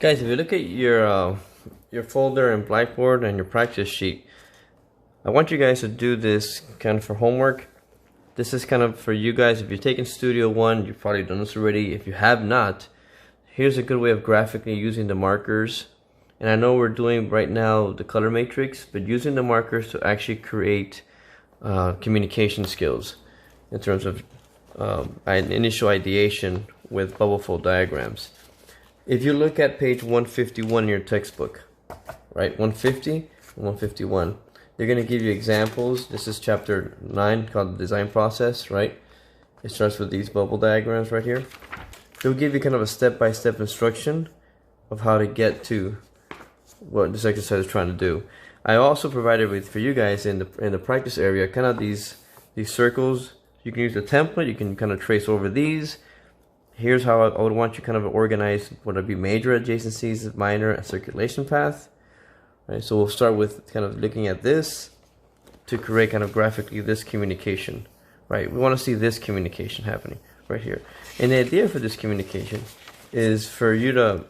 Guys, if you look at your folder in Blackboard and your practice sheet, I want you guys to do this kind of for homework. This is kind of for you guys. If you're taking Studio One, you've probably done this already. If you have not, here's a good way of graphically using the markers. And I know we're doing right now the color matrix, but using the markers to actually create communication skills in terms of initial ideation with bubble fold diagrams. If you look at page 151 in your textbook, right, 150 and 151, they're going to give you examples. This is chapter 9 called the design process, right? It starts with these bubble diagrams right here. They'll give you kind of a step-by-step instruction of how to get to what this exercise is trying to do. I also provided for you guys in the practice area kind of these circles. You can use the template. You can kind of trace over these. Here's how I would want you kind of organize what would be major adjacencies, minor, and circulation path. Right, so we'll start with kind of looking at this to create kind of graphically this communication. Right, we want to see this communication happening right here. And the idea for this communication is for you to,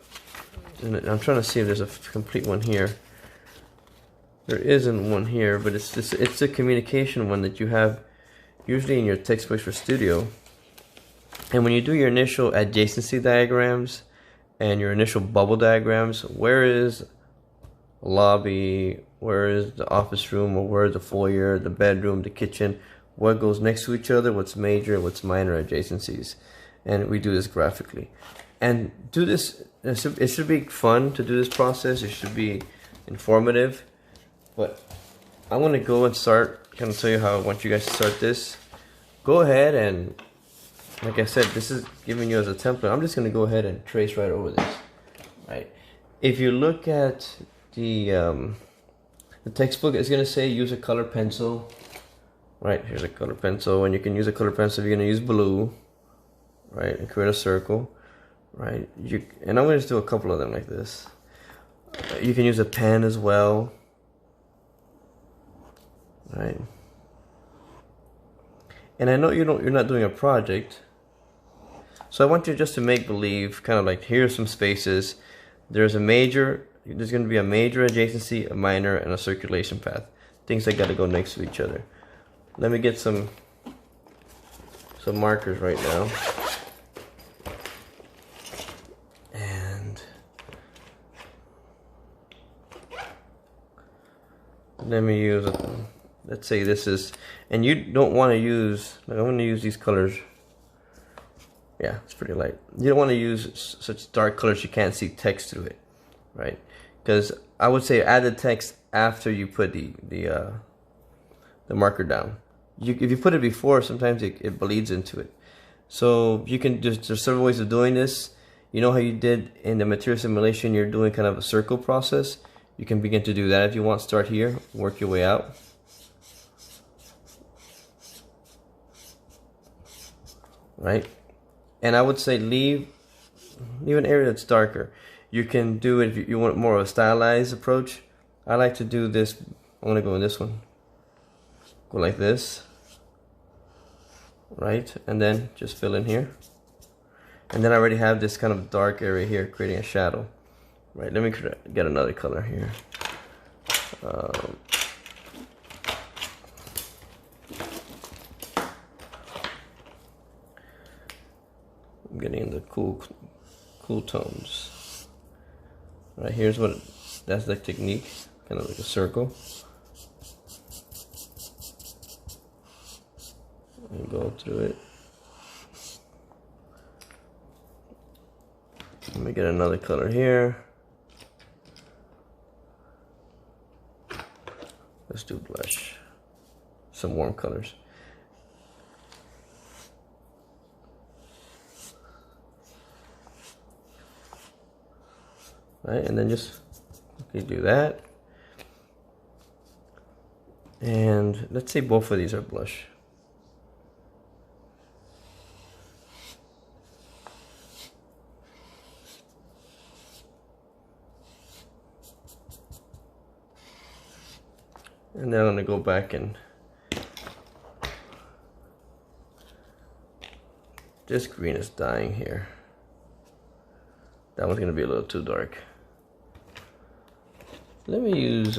and I'm trying to see if there's a complete one here. There isn't one here, but it's a communication one that you have usually in your textbooks for Studio. And when you do your initial adjacency diagrams and your initial bubble diagrams, where is a lobby, where is the office room, or where is the foyer, the bedroom, the kitchen, what goes next to each other, what's major, what's minor adjacencies. And we do this graphically. And do this, it should be fun to do this process, it should be informative. But I want to go and start, kind of tell you how I want you guys to start this. Go ahead and, like I said, this is giving you as a template. I'm just going to go ahead and trace right over this. Right. If you look at the textbook, it's going to say use a color pencil. Right, here's a color pencil, and you can use a color pencil. You're going to use blue, right, and create a circle, right. And I'm going to just do a couple of them like this. You can use a pen as well, right. And I know you're not doing a project, so I want you just to make believe, kind of like here's some spaces. There's going to be a major adjacency, a minor, and a circulation path. Things that got to go next to each other. Let me get some markers right now. And let me use let's say this is, and you don't want to use, I'm going to use these colors. Yeah, it's pretty light. You don't want to use such dark colors you can't see text through it, right? Because I would say add the text after you put the marker down. If you put it before, sometimes it bleeds into it. So you can there's several ways of doing this. You know how you did in the material simulation, you're doing kind of a circle process. You can begin to do that if you want. Start here, work your way out. Right? And I would say leave an area that's darker. You can do it if you want more of a stylized approach. I like to do this. I'm going to go in this one. Go like this. Right? And then just fill in here. And then I already have this kind of dark area here creating a shadow. Right? Let me get another color here. I'm getting the cool tones. Right, here's that's the technique, kind of like a circle. And go through it. Let me get another color here. Let's do blush. Some warm colors. Right, and then just do that. And let's say both of these are blush. And then I'm going to go back and this green is dying here. That one's gonna be a little too dark. Let me use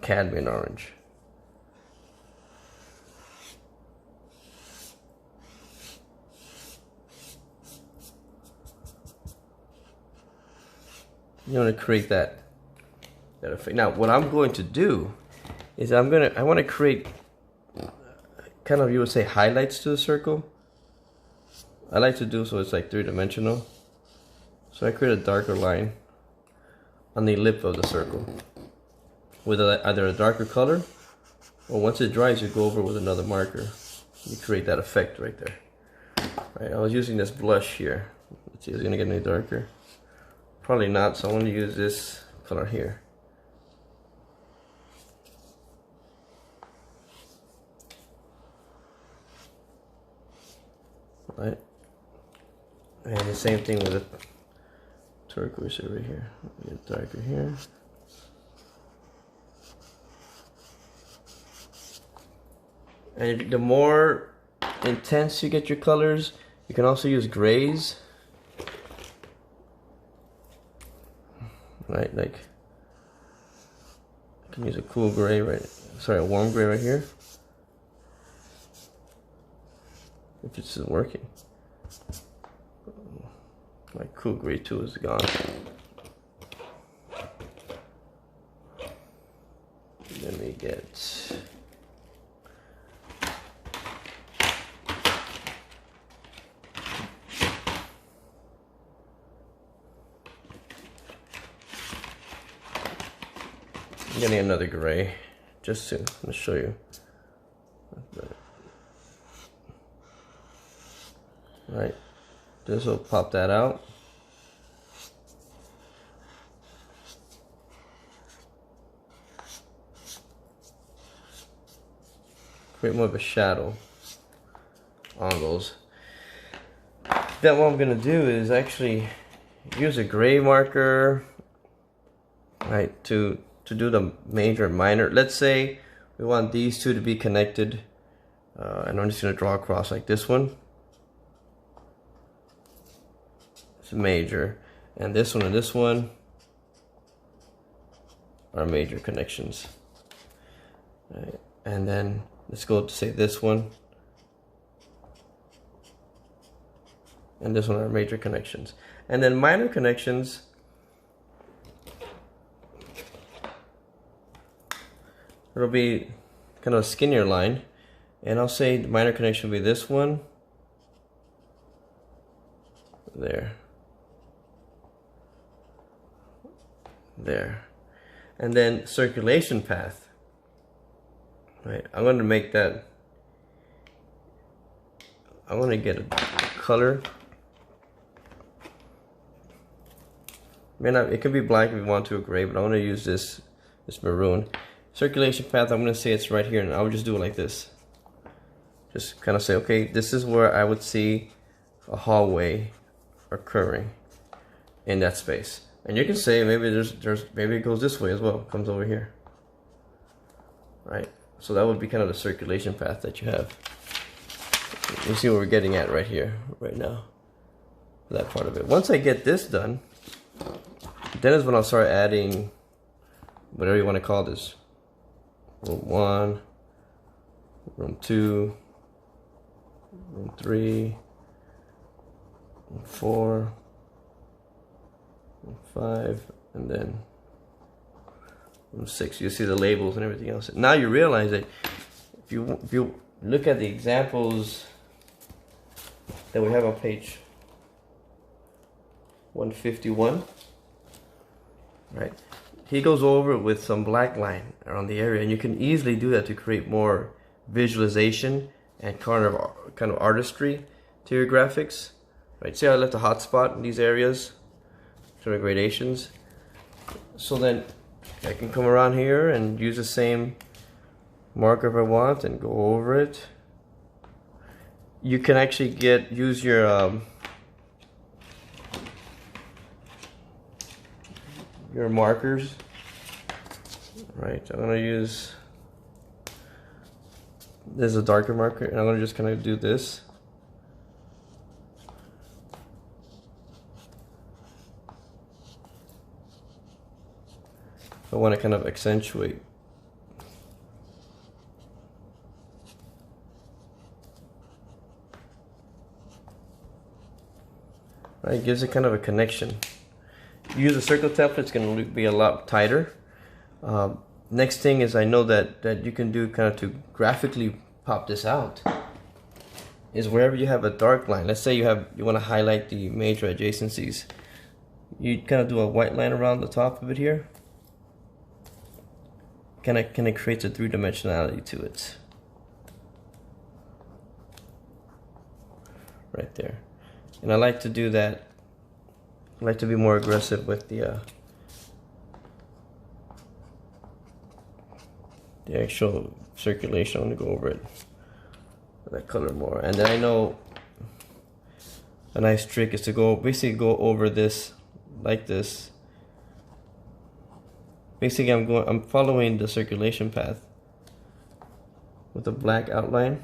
cadmium orange. You want to create that effect. Now, what I'm going to do is I want to create kind of, you would say, highlights to the circle. I like to do so it's like three-dimensional. So I create a darker line on the lip of the circle with either a darker color, or once it dries, you go over with another marker. You create that effect right there. Right, I was using this blush here. Let's see, is it gonna get any darker? Probably not, so I'm going to use this color here. Right. And the same thing with the turquoise over here. Get darker here. And the more intense you get your colors, you can also use grays. Right, like I can use a cool gray a warm gray right here. If this isn't working. My cool gray 2 is gone. Let me get I'm getting another gray just to show you. Right, this will pop that out. Create more of a shadow on those. Then what I'm gonna do is actually use a gray marker, right, to do the major and minor. Let's say we want these two to be connected, and I'm just gonna draw across like this one. It's major, and this one are major connections. Right. And then let's go to say this one and this one are major connections, and then minor connections. It'll be kind of a skinnier line, and I'll say the minor connection will be this one there. There. And then circulation path. Right, I'm going to make that, I'm going to get a color. It could be black if you want to, or gray, but I want to use this maroon. Circulation path, I'm going to say it's right here, and I would just do it like this. Just kind of say, okay, this is where I would see a hallway occurring in that space. And you can say maybe maybe it goes this way as well, comes over here. Right? So that would be kind of the circulation path that you have. You see what we're getting at right here, right now. That part of it. Once I get this done, then is when I'll start adding whatever you want to call this. Room 1, room 2, room 3, room 4, room 5, and then room 6. You see the labels and everything else. Now you realize that if you look at the examples that we have on page 151, right? He goes over it with some black line around the area, and you can easily do that to create more visualization and kind of artistry to your graphics. Right? See how I left a hot spot in these areas? Some gradations. So then I can come around here and use the same marker if I want and go over it. You can actually use your markers. Right, I'm gonna use this is a darker marker, and I'm gonna just kind of do this. I want to kind of accentuate. Right, it gives it kind of a connection. Use a circle template, it's going to be a lot tighter. Next thing is, I know that you can do kind of to graphically pop this out, is wherever you have a dark line. Let's say you want to highlight the major adjacencies. You kind of do a white line around the top of it here. Kind of creates a three-dimensionality to it. Right there. And I like to do that. I like to be more aggressive with the actual circulation. I want to go over it with that color more. And then I know a nice trick is to basically go over this like this. Basically, I'm following the circulation path with a black outline,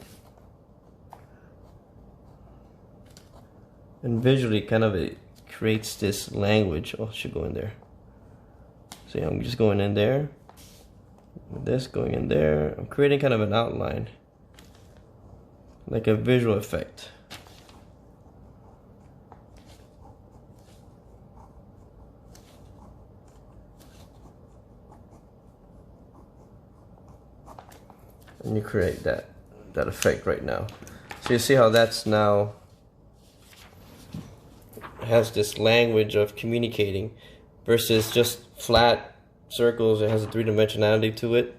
and visually kind of it creates this language. Oh, it should go in there. So yeah, I'm just going in there with this, going in there. I'm creating kind of an outline, like a visual effect. And you create that effect right now. So you see how that's now has this language of communicating versus just flat circles. It has a three-dimensionality to it.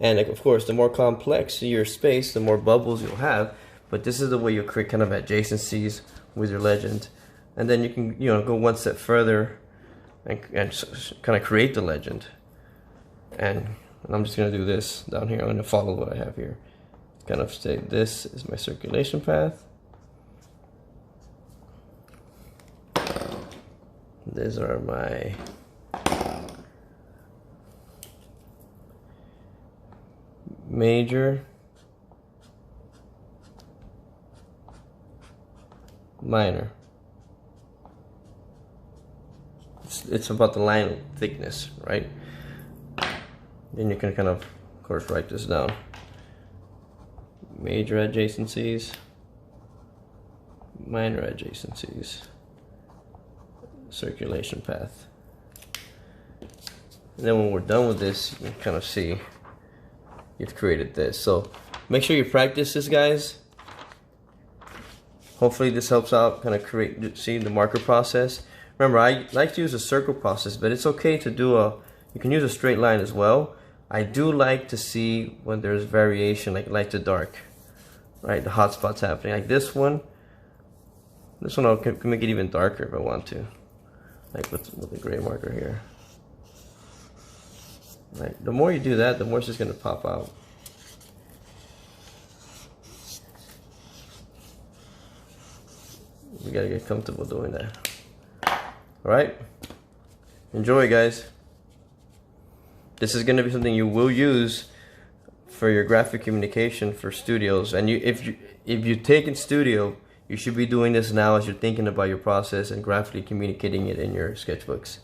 And of course, the more complex your space, the more bubbles you'll have. But this is the way you create kind of adjacencies with your legend. And then you can, go one step further and kind of create the legend. And I'm just going to do this down here. I'm going to follow what I have here. Kind of say this is my circulation path. These are my major, minor. It's about the line thickness, right? Then you can kind of course, write this down. Major adjacencies, minor adjacencies, circulation path. And then when we're done with this, you can kind of see you've created this. So make sure you practice this, guys. Hopefully this helps out, kind of see the marker process. Remember, I like to use a circle process, but it's okay to do you can use a straight line as well. I do like to see when there's variation, like light to dark, right? The hot spots happening, like this one. This one I can make it even darker if I want to, like with the gray marker here. Right. The more you do that, the more it's just going to pop out. You gotta get comfortable doing that. All right, enjoy, guys. This is going to be something you will use for your graphic communication for studios. And if you take in studio, you should be doing this now as you're thinking about your process and graphically communicating it in your sketchbooks.